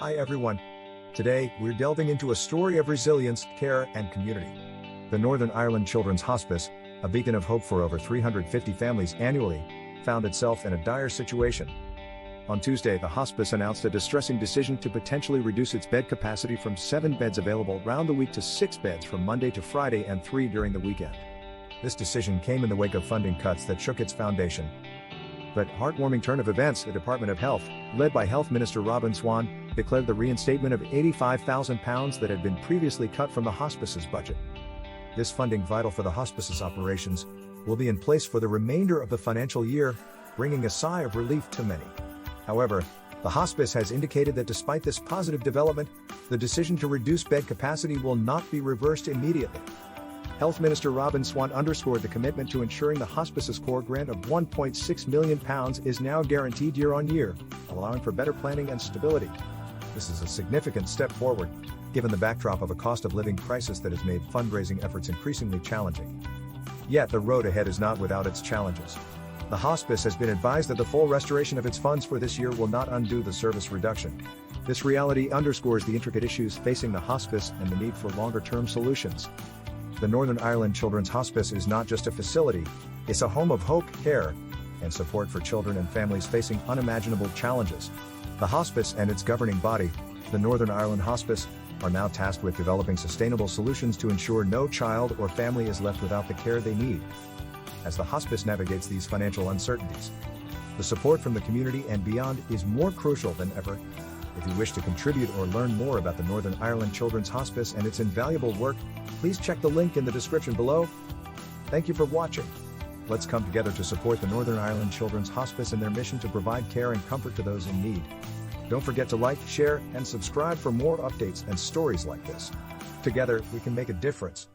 Hi everyone. Today, we're delving into a story of resilience, care, and community. The Northern Ireland Children's Hospice, a beacon of hope for over 350 families annually, found itself in a dire situation. On Tuesday, the hospice announced a distressing decision to potentially reduce its bed capacity from 7 beds available round the week to 6 beds from Monday to Friday and 3 during the weekend. This decision came in the wake of funding cuts that shook its foundation. But heartwarming turn of events, the Department of Health, led by Health Minister Swann, declared the reinstatement of £85,000 that had been previously cut from the hospice's budget. This funding, vital for the hospice's operations, will be in place for the remainder of the financial year, bringing a sigh of relief to many. However, the hospice has indicated that despite this positive development, the decision to reduce bed capacity will not be reversed immediately. Health Minister Swann underscored the commitment to ensuring the hospice's core grant of £1.6 million is now guaranteed year on year, allowing for better planning and stability. This is a significant step forward, given the backdrop of a cost of living crisis that has made fundraising efforts increasingly challenging. Yet the road ahead is not without its challenges. The hospice has been advised that the full restoration of its funds for this year will not undo the service reduction. This reality underscores the intricate issues facing the hospice and the need for longer-term solutions. The Northern Ireland Children's Hospice is not just a facility, it's a home of hope, care, and support for children and families facing unimaginable challenges. The hospice and its governing body, the Northern Ireland Hospice, are now tasked with developing sustainable solutions to ensure no child or family is left without the care they need. As the hospice navigates these financial uncertainties, the support from the community and beyond is more crucial than ever. If you wish to contribute or learn more about the Northern Ireland Children's Hospice and its invaluable work, please check the link in the description below. Thank you for watching. Let's come together to support the Northern Ireland Children's Hospice in their mission to provide care and comfort to those in need. Don't forget to like, share, and subscribe for more updates and stories like this. Together, we can make a difference.